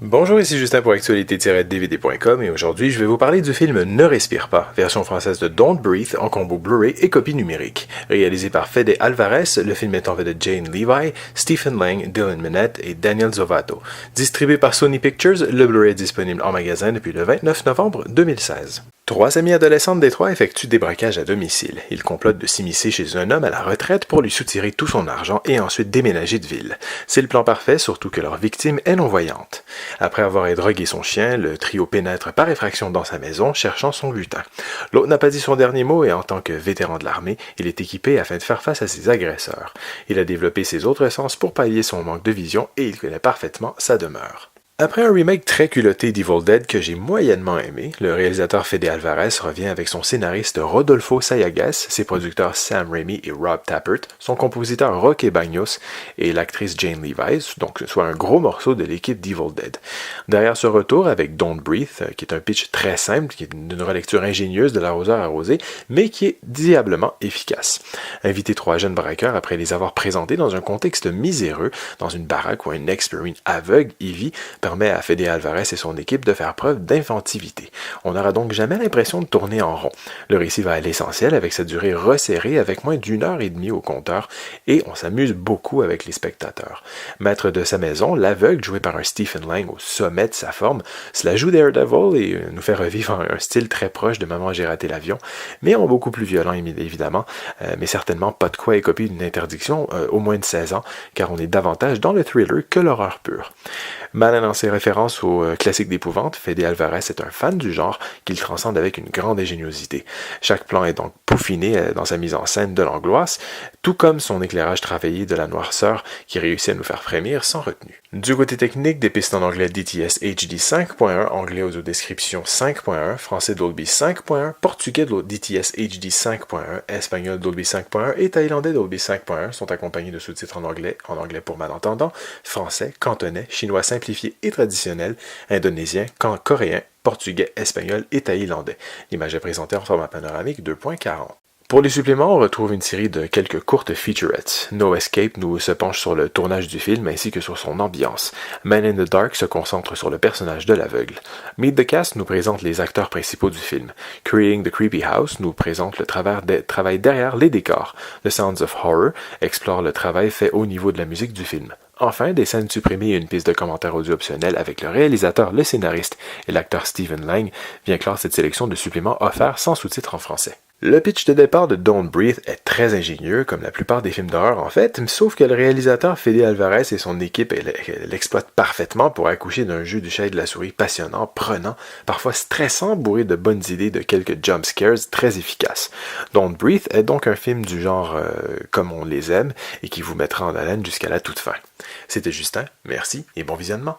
Bonjour, ici Justin pour actualité-dvd.com et aujourd'hui je vais vous parler du film Ne respire pas, version française de Don't Breathe en combo Blu-ray et copie numérique. Réalisé par Fede Alvarez, le film est en fait de Jane Levi, Stephen Lang, Dylan Minnette et Daniel Zovato. Distribué par Sony Pictures, le Blu-ray est disponible en magasin depuis le 29 novembre 2016. Trois amis adolescents de Détroit effectuent des braquages à domicile. Ils complotent de s'immiscer chez un homme à la retraite pour lui soutirer tout son argent et ensuite déménager de ville. C'est le plan parfait, surtout que leur victime est non-voyante. Après avoir drogué son chien, le trio pénètre par effraction dans sa maison, cherchant son butin. L'autre n'a pas dit son dernier mot et en tant que vétéran de l'armée, il est équipé afin de faire face à ses agresseurs. Il a développé ses autres sens pour pallier son manque de vision et il connaît parfaitement sa demeure. Après un remake très culotté d'Evil Dead que j'ai moyennement aimé, le réalisateur Fede Alvarez revient avec son scénariste Rodolfo Sayagues, ses producteurs Sam Raimi et Rob Tappert, son compositeur Roque Bagnos et l'actrice Jane Levi, donc soit un gros morceau de l'équipe d'Evil Dead. Derrière ce retour avec Don't Breathe, qui est un pitch très simple, qui est une relecture ingénieuse de l'arroseur arrosé, mais qui est diablement efficace. Inviter trois jeunes braqueurs après les avoir présentés dans un contexte miséreux, dans une baraque où un ex-marine aveugle, Ivy, permet à Fede Alvarez et son équipe de faire preuve d'inventivité. On n'aura donc jamais l'impression de tourner en rond. Le récit va à l'essentiel avec sa durée resserrée avec moins d'1 heure et demie au compteur et on s'amuse beaucoup avec les spectateurs. Maître de sa maison, l'aveugle, joué par un Stephen Lang au sommet de sa forme, se la joue Daredevil et nous fait revivre un style très proche de Maman j'ai raté l'avion, mais en beaucoup plus violent évidemment, mais certainement pas de quoi écoper d'une interdiction au moins de 16 ans, car on est davantage dans le thriller que l'horreur pure. Malin dans ses références aux classiques d'épouvante, Fede Alvarez est un fan du genre qu'il transcende avec une grande ingéniosité. Chaque plan est donc peaufiné dans sa mise en scène de l'angoisse, tout comme son éclairage travaillé de la noirceur qui réussit à nous faire frémir sans retenue. Du côté technique, des pistes en anglais DTS HD 5.1, anglais audio-description 5.1, français Dolby 5.1, portugais DTS HD 5.1, espagnol Dolby 5.1 et thaïlandais Dolby 5.1 sont accompagnés de sous-titres en anglais pour malentendants, français, cantonais, chinois simplifié et traditionnel, indonésien, coréen, portugais, espagnol et thaïlandais. L'image est présentée en format panoramique 2.40. Pour les suppléments, on retrouve une série de quelques courtes featurettes. No Escape nous se penche sur le tournage du film ainsi que sur son ambiance. Man in the Dark se concentre sur le personnage de l'aveugle. Meet the Cast nous présente les acteurs principaux du film. Creating the Creepy House nous présente le travail derrière les décors. The Sounds of Horror explore le travail fait au niveau de la musique du film. Enfin, des scènes supprimées et une piste de commentaires audio optionnels avec le réalisateur, le scénariste et l'acteur Stephen Lang vient clore cette sélection de suppléments offerts sans sous-titres en français. Le pitch de départ de Don't Breathe est très ingénieux, comme la plupart des films d'horreur en fait, sauf que le réalisateur Fede Alvarez et son équipe l'exploitent parfaitement pour accoucher d'un jeu du chat et de la souris passionnant, prenant, parfois stressant, bourré de bonnes idées de quelques jump scares très efficaces. Don't Breathe est donc un film du genre comme on les aime et qui vous mettra en haleine jusqu'à la toute fin. C'était Justin, merci et bon visionnement.